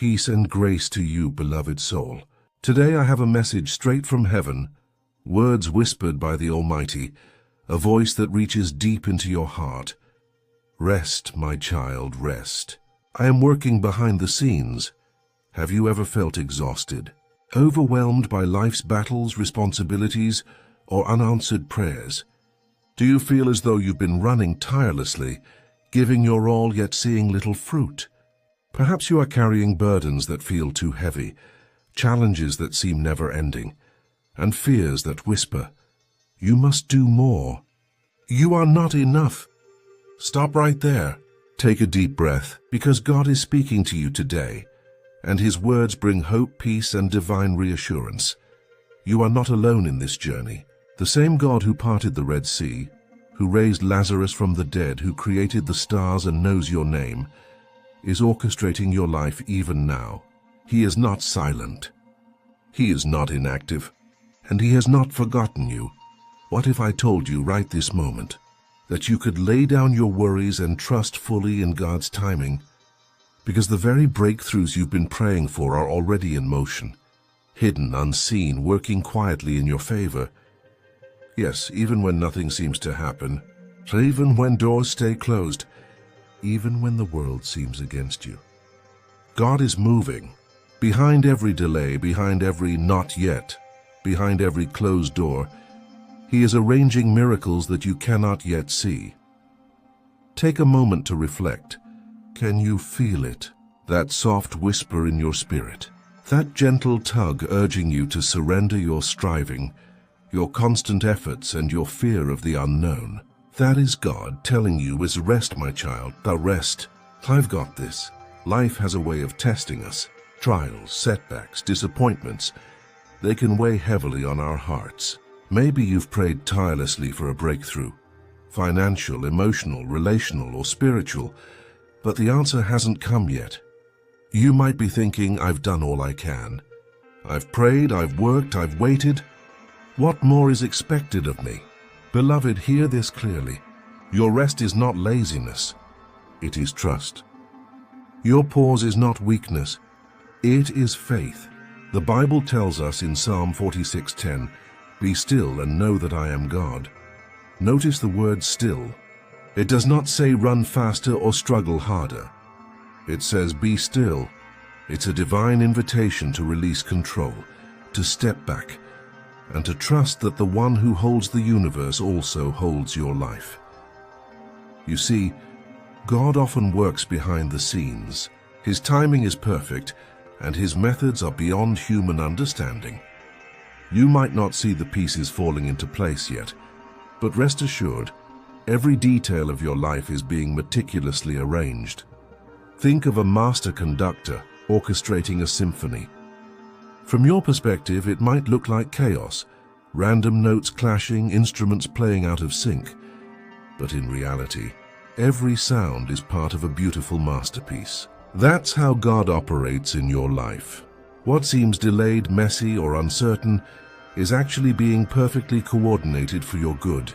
Peace and grace to you, beloved soul. Today I have a message straight from heaven, words whispered by the Almighty, a voice that reaches deep into your heart. Rest, my child, rest. I am working behind the scenes. Have you ever felt exhausted, overwhelmed by life's battles, responsibilities, or unanswered prayers? Do you feel as though you've been running tirelessly, giving your all yet seeing little fruit? Perhaps you are carrying burdens that feel too heavy, challenges that seem never-ending, and fears that whisper, "You must do more. You are not enough." Stop right there. Take a deep breath, because God is speaking to you today, and His words bring hope, peace, and divine reassurance. You are not alone in this journey. The same God who parted the Red Sea, who raised Lazarus from the dead, who created the stars and knows your name, is orchestrating your life even now. He is not silent. He is not inactive. And He has not forgotten you. What if I told you right this moment that you could lay down your worries and trust fully in God's timing? Because the very breakthroughs you've been praying for are already in motion, hidden, unseen, working quietly in your favor. Yes, even when nothing seems to happen, even when doors stay closed, even when the world seems against you. God is moving. Behind every delay, behind every not yet, behind every closed door, He is arranging miracles that you cannot yet see. Take a moment to reflect. Can you feel it? That soft whisper in your spirit? That gentle tug urging you to surrender your striving, your constant efforts, and your fear of the unknown? That is God telling you, is rest, my child, thou rest. I've got this. Life has a way of testing us. Trials, setbacks, disappointments. They can weigh heavily on our hearts. Maybe you've prayed tirelessly for a breakthrough, financial, emotional, relational, or spiritual, but the answer hasn't come yet. You might be thinking, I've done all I can. I've prayed, I've worked, I've waited. What more is expected of me? Beloved, hear this clearly. Your rest is not laziness. It is trust. Your pause is not weakness. It is faith. The Bible tells us in Psalm 46:10, "Be still and know that I am God." Notice the word still. It does not say run faster or struggle harder. It says be still. It's a divine invitation to release control, to step back, and to trust that the one who holds the universe also holds your life. You see, God often works behind the scenes. His timing is perfect, and His methods are beyond human understanding. You might not see the pieces falling into place yet, but rest assured, every detail of your life is being meticulously arranged. Think of a master conductor orchestrating a symphony. From your perspective, it might look like chaos, random notes clashing, instruments playing out of sync. But in reality, every sound is part of a beautiful masterpiece. That's how God operates in your life. What seems delayed, messy, or uncertain is actually being perfectly coordinated for your good.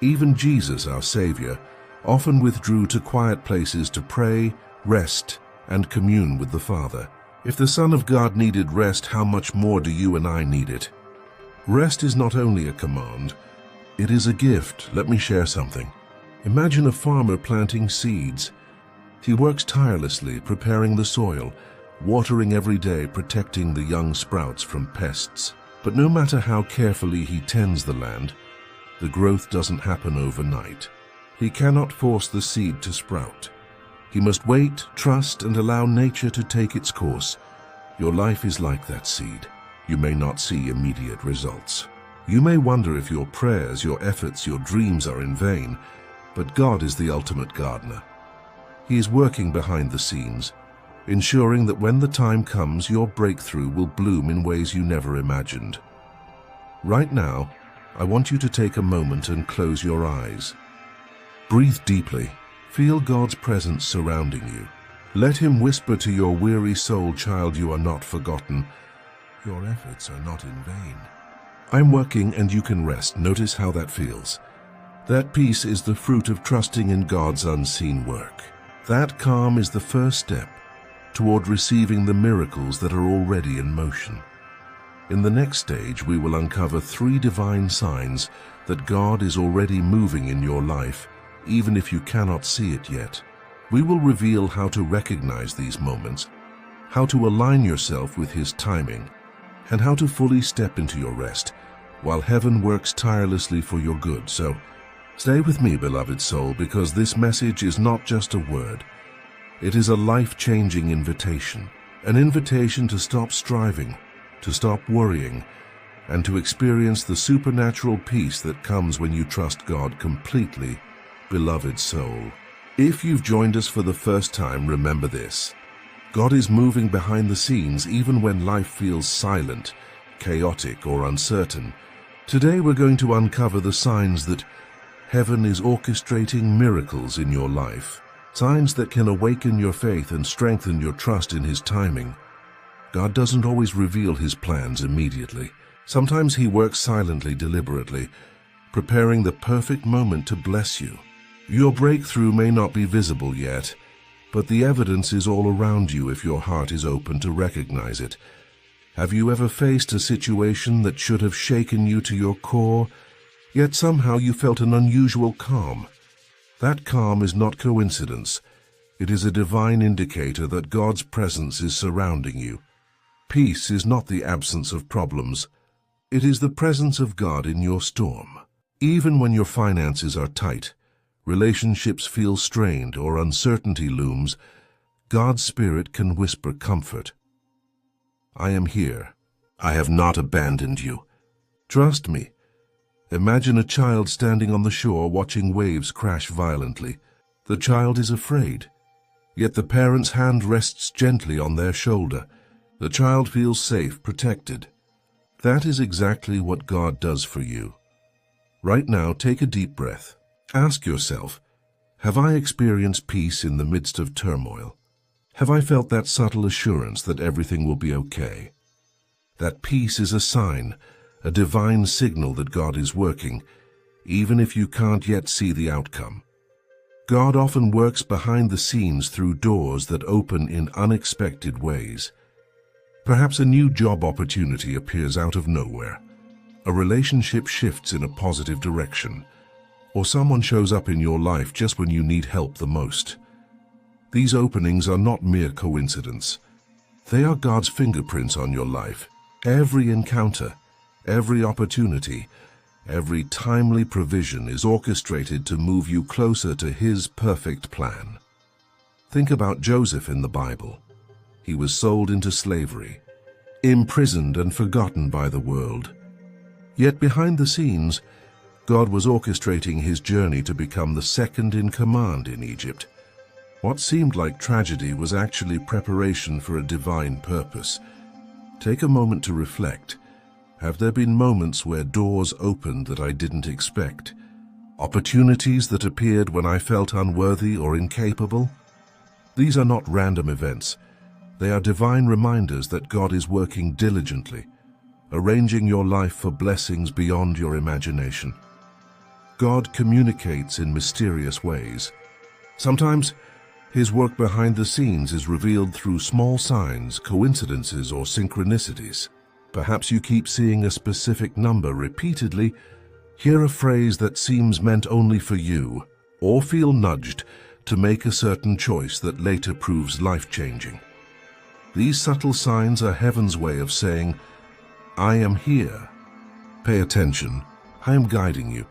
Even Jesus, our Savior, often withdrew to quiet places to pray, rest, and commune with the Father. If the Son of God needed rest, how much more do you and I need it? Rest is not only a command, it is a gift. Let me share something. Imagine a farmer planting seeds. He works tirelessly, preparing the soil, watering every day, protecting the young sprouts from pests. But no matter how carefully he tends the land, the growth doesn't happen overnight. He cannot force the seed to sprout. He must wait, trust, and allow nature to take its course. Your life is like that seed. You may not see immediate results. You may wonder if your prayers, your efforts, your dreams are in vain, but God is the ultimate gardener. He is working behind the scenes, ensuring that when the time comes, your breakthrough will bloom in ways you never imagined. Right now, I want you to take a moment and close your eyes. Breathe deeply. Feel God's presence surrounding you. Let Him whisper to your weary soul, child, you are not forgotten. Your efforts are not in vain. I'm working and you can rest. Notice how that feels. That peace is the fruit of trusting in God's unseen work. That calm is the first step toward receiving the miracles that are already in motion. In the next stage, we will uncover 3 divine signs that God is already moving in your life, even if you cannot see it yet. We will reveal how to recognize these moments, how to align yourself with His timing, and how to fully step into your rest, while heaven works tirelessly for your good. So, stay with me, beloved soul, because this message is not just a word. It is a life-changing invitation, an invitation to stop striving, to stop worrying, and to experience the supernatural peace that comes when you trust God completely, beloved soul. If you've joined us for the first time, remember this. God is moving behind the scenes even when life feels silent, chaotic, or uncertain. Today we're going to uncover the signs that heaven is orchestrating miracles in your life. Signs that can awaken your faith and strengthen your trust in His timing. God doesn't always reveal His plans immediately. Sometimes He works silently, deliberately, preparing the perfect moment to bless you. Your breakthrough may not be visible yet, but the evidence is all around you if your heart is open to recognize it. Have you ever faced a situation that should have shaken you to your core, yet somehow you felt an unusual calm? That calm is not coincidence. It is a divine indicator that God's presence is surrounding you. Peace is not the absence of problems. It is the presence of God in your storm. Even when your finances are tight, relationships feel strained, or uncertainty looms, God's Spirit can whisper comfort. I am here. I have not abandoned you. Trust me. Imagine a child standing on the shore watching waves crash violently. The child is afraid, yet the parent's hand rests gently on their shoulder. The child feels safe, protected. That is exactly what God does for you. Right now, take a deep breath. Ask yourself, have I experienced peace in the midst of turmoil? Have I felt that subtle assurance that everything will be okay? That peace is a sign, a divine signal that God is working, even if you can't yet see the outcome. God often works behind the scenes through doors that open in unexpected ways. Perhaps a new job opportunity appears out of nowhere. A relationship shifts in a positive direction, or someone shows up in your life just when you need help the most. These openings are not mere coincidence. They are God's fingerprints on your life. Every encounter, every opportunity, every timely provision is orchestrated to move you closer to His perfect plan. Think about Joseph in the Bible. He was sold into slavery, imprisoned and forgotten by the world. Yet behind the scenes, God was orchestrating his journey to become the second in command in Egypt. What seemed like tragedy was actually preparation for a divine purpose. Take a moment to reflect. Have there been moments where doors opened that I didn't expect? Opportunities that appeared when I felt unworthy or incapable? These are not random events. They are divine reminders that God is working diligently, arranging your life for blessings beyond your imagination. God communicates in mysterious ways. Sometimes His work behind the scenes is revealed through small signs, coincidences, or synchronicities. Perhaps you keep seeing a specific number repeatedly, hear a phrase that seems meant only for you, or feel nudged to make a certain choice that later proves life-changing. These subtle signs are heaven's way of saying, I am here. Pay attention. I am guiding you.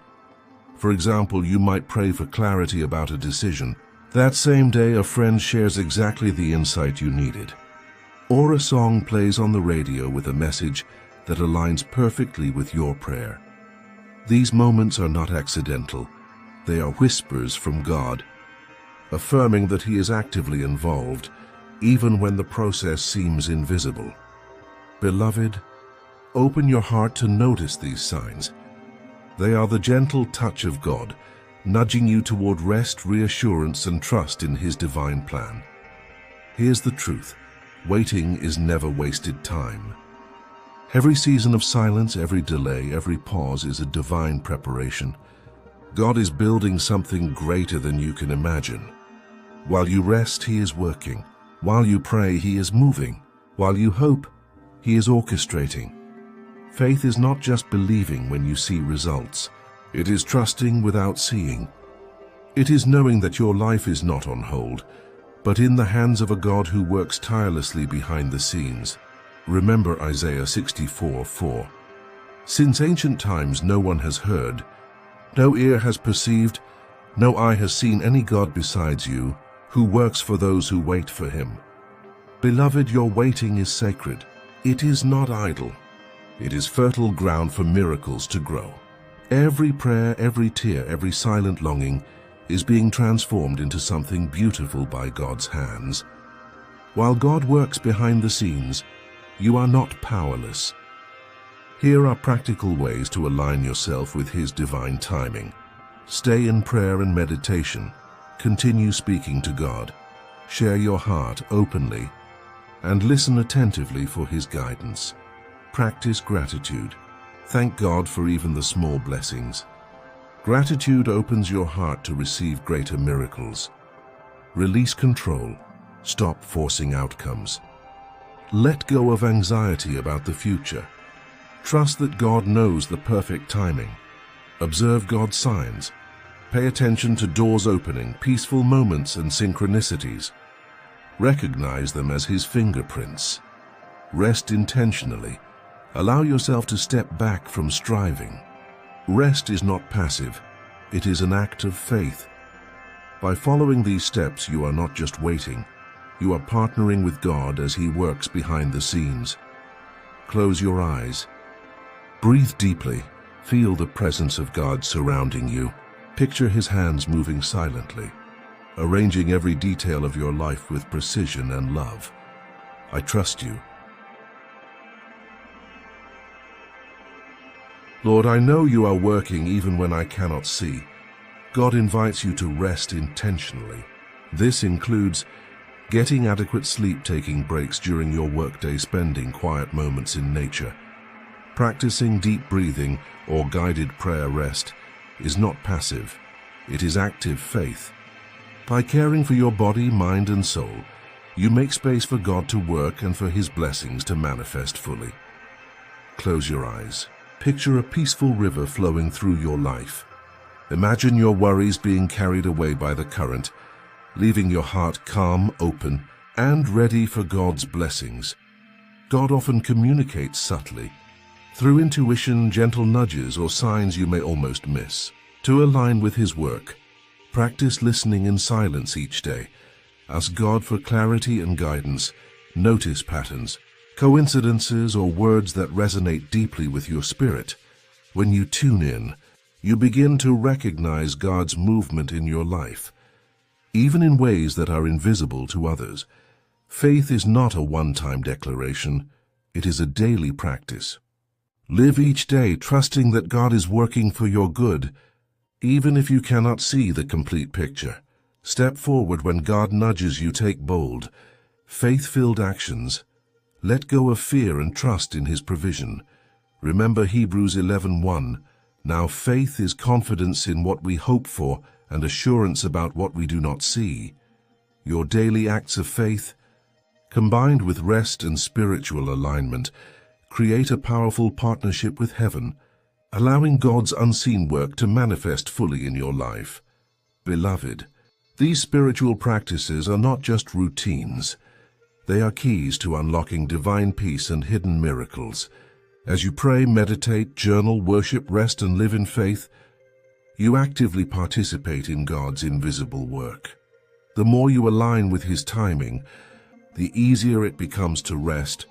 For example, you might pray for clarity about a decision. That same day, a friend shares exactly the insight you needed. Or a song plays on the radio with a message that aligns perfectly with your prayer. These moments are not accidental. They are whispers from God, affirming that He is actively involved, even when the process seems invisible. Beloved, open your heart to notice these signs. They are the gentle touch of God, nudging you toward rest, reassurance, and trust in His divine plan. Here's the truth. Waiting is never wasted time. Every season of silence, every delay, every pause is a divine preparation. God is building something greater than you can imagine. While you rest, He is working, While you pray, He is moving. While you hope, He is orchestrating. Faith is not just believing when you see results. It is trusting without seeing. It is knowing that your life is not on hold, but in the hands of a God who works tirelessly behind the scenes. Remember Isaiah 64:4. Since ancient times no one has heard, no ear has perceived, no eye has seen any God besides you, who works for those who wait for Him. Beloved, your waiting is sacred. It is not idle. It is fertile ground for miracles to grow. Every prayer, every tear, every silent longing is being transformed into something beautiful by God's hands. While God works behind the scenes, you are not powerless. Here are practical ways to align yourself with His divine timing. Stay in prayer and meditation. Continue speaking to God. Share your heart openly and listen attentively for His guidance. Practice gratitude. Thank God for even the small blessings. Gratitude opens your heart to receive greater miracles. Release control. Stop forcing outcomes. Let go of anxiety about the future. Trust that God knows the perfect timing. Observe God's signs. Pay attention to doors opening, peaceful moments, and synchronicities. Recognize them as His fingerprints. Rest intentionally. Allow yourself to step back from striving. Rest is not passive. It is an act of faith. By following these steps, you are not just waiting. You are partnering with God as He works behind the scenes. Close your eyes. Breathe deeply. Feel the presence of God surrounding you. Picture His hands moving silently, arranging every detail of your life with precision and love. I trust you. Lord, I know you are working even when I cannot see. God invites you to rest intentionally. This includes getting adequate sleep, taking breaks during your workday, spending quiet moments in nature. Practicing deep breathing or guided prayer. Rest is not passive. It is active faith. By caring for your body, mind, and soul, you make space for God to work and for His blessings to manifest fully. Close your eyes. Picture a peaceful river flowing through your life. Imagine your worries being carried away by the current, leaving your heart calm, open, and ready for God's blessings. God often communicates subtly, through intuition, gentle nudges, or signs you may almost miss. To align with His work, practice listening in silence each day. Ask God for clarity and guidance. Notice patterns, coincidences, or words that resonate deeply with your spirit. When you tune in, you begin to recognize God's movement in your life, even in ways that are invisible to others. Faith is not a one-time declaration. It is a daily practice. Live each day trusting that God is working for your good, even if you cannot see the complete picture. Step forward when God nudges you. Take bold, faith-filled actions. Let go of fear and trust in His provision. Remember Hebrews 11:1. Now faith is confidence in what we hope for and assurance about what we do not see. Your daily acts of faith, combined with rest and spiritual alignment, create a powerful partnership with heaven, allowing God's unseen work to manifest fully in your life. Beloved, these spiritual practices are not just routines. They are keys to unlocking divine peace and hidden miracles. As you pray, meditate, journal, worship, rest, and live in faith, you actively participate in God's invisible work. The more you align with His timing, the easier it becomes to rest,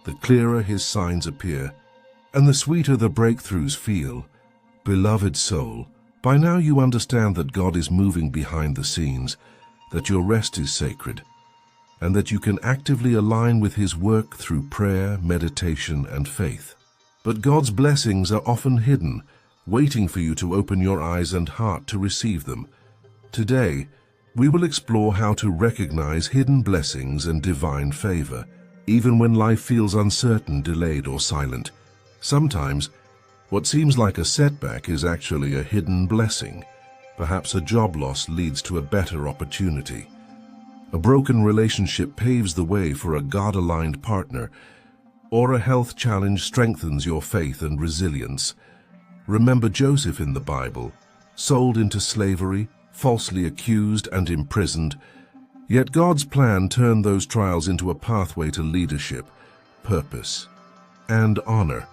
the clearer His signs appear, and the sweeter the breakthroughs feel. Beloved soul, by now you understand that God is moving behind the scenes, that your rest is sacred, and that you can actively align with His work through prayer, meditation, and faith. But God's blessings are often hidden, waiting for you to open your eyes and heart to receive them. Today, we will explore how to recognize hidden blessings and divine favor, even when life feels uncertain, delayed, or silent. Sometimes, what seems like a setback is actually a hidden blessing. Perhaps a job loss leads to a better opportunity. A broken relationship paves the way for a God-aligned partner, or a health challenge strengthens your faith and resilience. Remember Joseph in the Bible, sold into slavery, falsely accused and imprisoned, yet God's plan turned those trials into a pathway to leadership, purpose, and honor.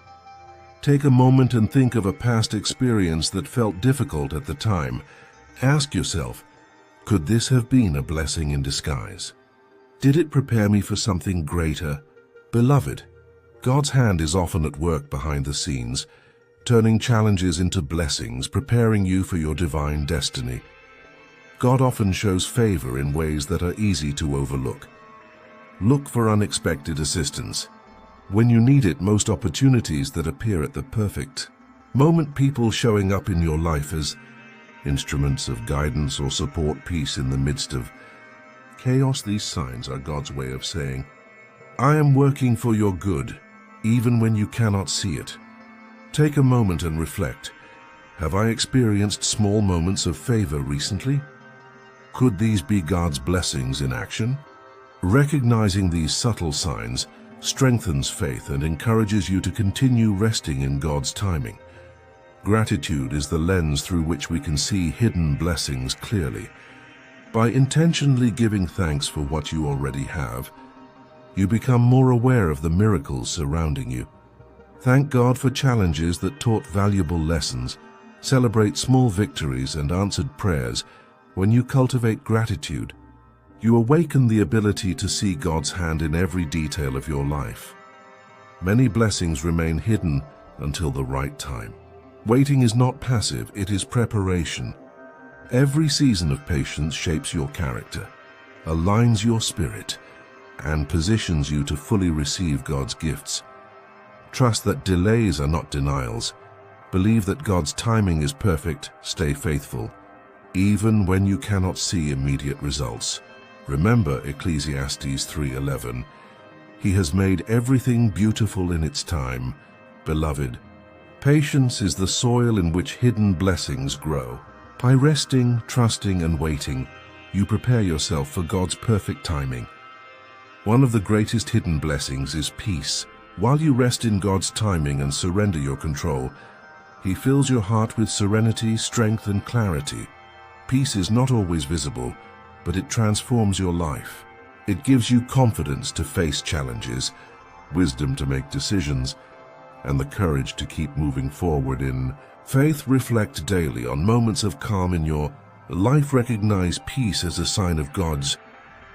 Take a moment and think of a past experience that felt difficult at the time. Ask yourself, could this have been a blessing in disguise? Did it prepare me for something greater? Beloved, God's hand is often at work behind the scenes, turning challenges into blessings, preparing you for your divine destiny. God often shows favor in ways that are easy to overlook. Look for unexpected assistance. When you need it, most opportunities that appear at the perfect moment, people showing up in your life as instruments of guidance or support peace in the midst of chaos. These signs are God's way of saying, I am working for your good, even when you cannot see it. Take a moment and reflect. Have I experienced small moments of favor recently? Could these be God's blessings in action? Recognizing these subtle signs strengthens faith and encourages you to continue resting in God's timing. Gratitude is the lens through which we can see hidden blessings clearly. By intentionally giving thanks for what you already have, you become more aware of the miracles surrounding you. Thank God for challenges that taught valuable lessons. Celebrate small victories and answered prayers. When you cultivate gratitude, you awaken the ability to see God's hand in every detail of your life. Many blessings remain hidden until the right time. Waiting is not passive, it is preparation. Every season of patience shapes your character, aligns your spirit, and positions you to fully receive God's gifts. Trust that delays are not denials. Believe that God's timing is perfect. Stay faithful, even when you cannot see immediate results. Remember Ecclesiastes 3:11. He has made everything beautiful in its time. Beloved, patience is the soil in which hidden blessings grow. By resting, trusting, and waiting, you prepare yourself for God's perfect timing. One of the greatest hidden blessings is peace. While you rest in God's timing and surrender your control, He fills your heart with serenity, strength, and clarity. Peace is not always visible, but it transforms your life. It gives you confidence to face challenges, wisdom to make decisions, and the courage to keep moving forward in faith. Reflect daily on moments of calm in your life. Recognize peace as a sign of God's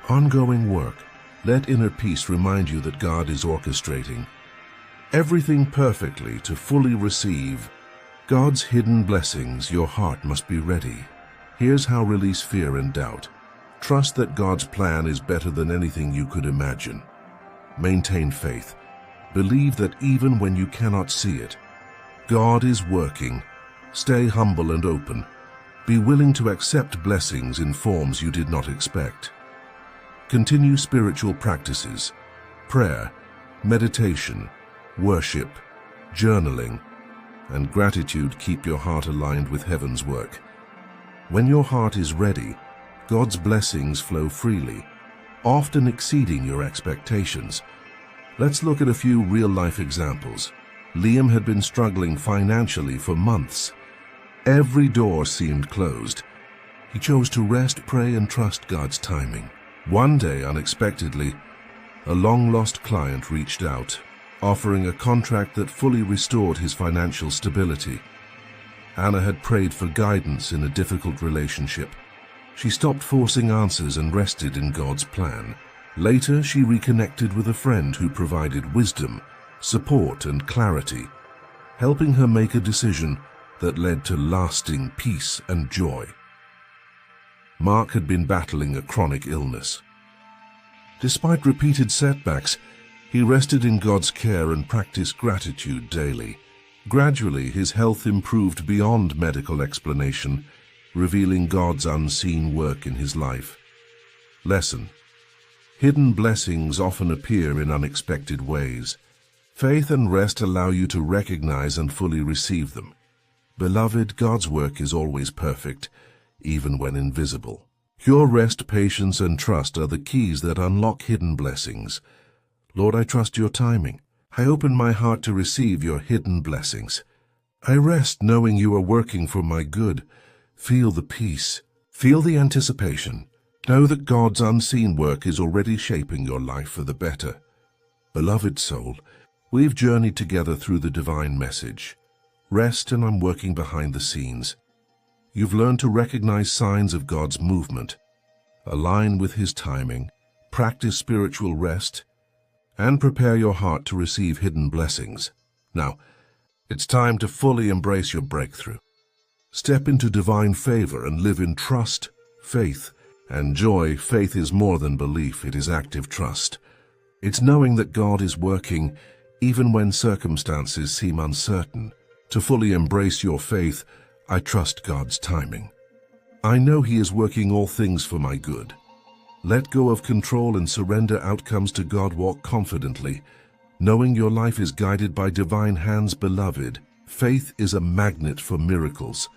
ongoing work. Let inner peace remind you that God is orchestrating everything perfectly to fully receive God's hidden blessings. Your heart must be ready. Here's how: release fear and doubt. Trust that God's plan is better than anything you could imagine. Maintain faith. Believe that even when you cannot see it, God is working. Stay humble and open. Be willing to accept blessings in forms you did not expect. Continue spiritual practices, prayer, meditation, worship, journaling, and gratitude. Keep your heart aligned with heaven's work. When your heart is ready, God's blessings flow freely, often exceeding your expectations. Let's look at a few real-life examples. Liam had been struggling financially for months. Every door seemed closed. He chose to rest, pray, and trust God's timing. One day, unexpectedly, a long-lost client reached out, offering a contract that fully restored his financial stability. Anna had prayed for guidance in a difficult relationship. She stopped forcing answers and rested in God's plan. Later, she reconnected with a friend who provided wisdom, support, and clarity, helping her make a decision that led to lasting peace and joy. Mark had been battling a chronic illness. Despite repeated setbacks, he rested in God's care and practiced gratitude daily. Gradually, his health improved beyond medical explanation, revealing God's unseen work in his life. Lesson: hidden blessings often appear in unexpected ways. Faith and rest allow you to recognize and fully receive them. Beloved, God's work is always perfect, even when invisible. Your rest, patience, and trust are the keys that unlock hidden blessings. Lord, I trust your timing. I open my heart to receive your hidden blessings. I rest knowing you are working for my good. Feel the peace. Feel the anticipation. Know that God's unseen work is already shaping your life for the better. Beloved soul, we've journeyed together through the divine message. Rest, and I'm working behind the scenes. You've learned to recognize signs of God's movement, align with His timing, practice spiritual rest, and prepare your heart to receive hidden blessings. Now, it's time to fully embrace your breakthrough. Step into divine favor and live in trust, faith, and joy. Faith is more than belief, it is active trust. It's knowing that God is working even when circumstances seem uncertain. To fully embrace your faith, I trust God's timing. I know He is working all things for my good. Let go of control and surrender outcomes to God. Walk confidently, knowing your life is guided by divine hands. Beloved, faith is a magnet for miracles.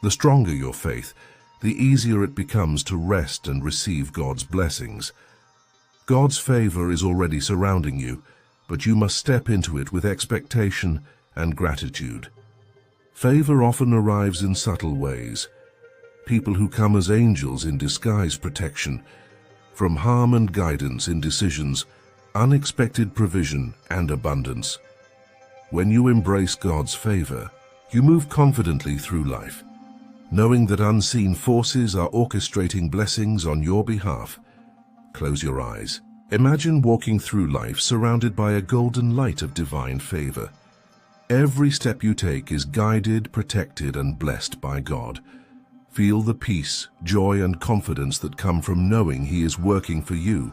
The stronger your faith, the easier it becomes to rest and receive God's blessings. God's favor is already surrounding you, but you must step into it with expectation and gratitude. Favor often arrives in subtle ways. People who come as angels in disguise, protection from harm and guidance in decisions, unexpected provision and abundance. When you embrace God's favor, you move confidently through life, knowing that unseen forces are orchestrating blessings on your behalf. Close your eyes. Imagine walking through life surrounded by a golden light of divine favor. Every step you take is guided, protected, and blessed by God. Feel the peace, joy, and confidence that come from knowing He is working for you.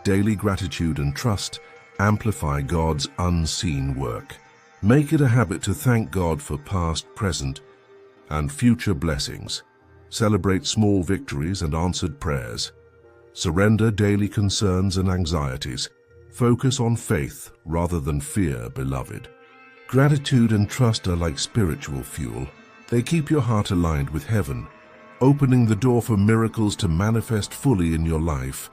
Daily gratitude and trust amplify God's unseen work. Make it a habit to thank God for past, present, and future blessings. Celebrate small victories and answered prayers. Surrender daily concerns and anxieties. Focus on faith rather than fear, beloved. Gratitude and trust are like spiritual fuel. They keep your heart aligned with heaven, opening the door for miracles to manifest fully in your life.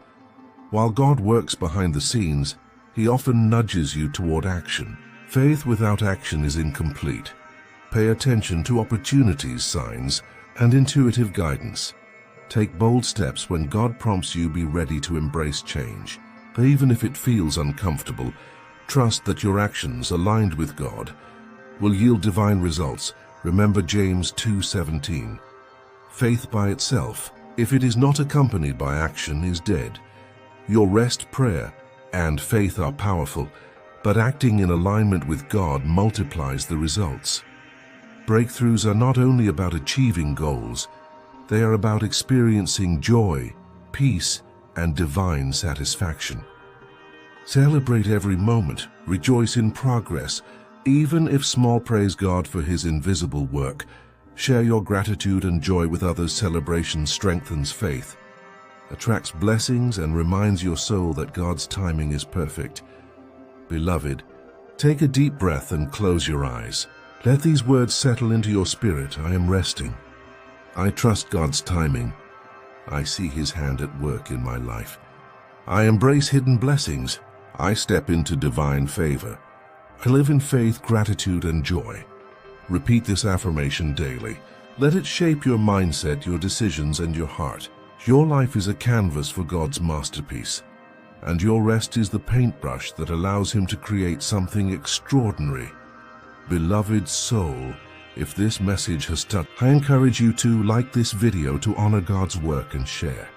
While God works behind the scenes, He often nudges you toward action. Faith without action is incomplete. Pay attention to opportunities, signs, and intuitive guidance. Take bold steps when God prompts you. Be ready to embrace change. Even if it feels uncomfortable, trust that your actions, aligned with God, will yield divine results. Remember James 2:17. Faith by itself, if it is not accompanied by action, is dead. Your rest, prayer, and faith are powerful, but acting in alignment with God multiplies the results. Breakthroughs are not only about achieving goals, they are about experiencing joy, peace, and divine satisfaction. Celebrate every moment, rejoice in progress, even if small. Praise God for His invisible work. Share your gratitude and joy with others. Celebration strengthens faith, attracts blessings, and reminds your soul that God's timing is perfect. Beloved, take a deep breath and close your eyes. Let these words settle into your spirit. I am resting. I trust God's timing. I see His hand at work in my life. I embrace hidden blessings. I step into divine favor. I live in faith, gratitude, and joy. Repeat this affirmation daily. Let it shape your mindset, your decisions, and your heart. Your life is a canvas for God's masterpiece, and your rest is the paintbrush that allows Him to create something extraordinary. Beloved soul, if this message has touched, I encourage you to like this video to honor God's work and share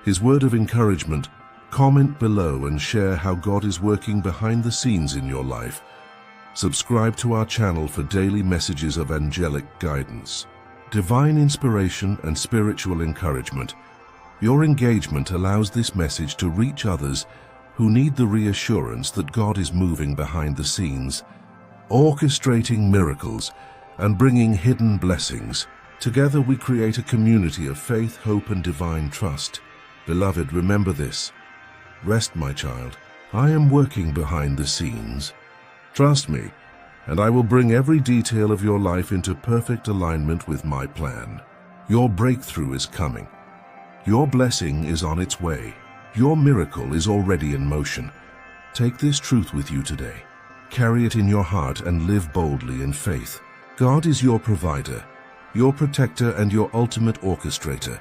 His word of encouragement. Comment below and share how God is working behind the scenes in your life. Subscribe to our channel for daily messages of angelic guidance, divine inspiration, and spiritual encouragement. Your engagement allows this message to reach others who need the reassurance that God is moving behind the scenes, orchestrating miracles and bringing hidden blessings. Together we create a community of faith, hope, and divine trust. Beloved, remember this. Rest, my child. I am working behind the scenes. Trust me, and I will bring every detail of your life into perfect alignment with my plan. Your breakthrough is coming. Your blessing is on its way. Your miracle is already in motion. Take this truth with you today. Carry it in your heart and live boldly in faith. God is your provider, your protector, and your ultimate orchestrator.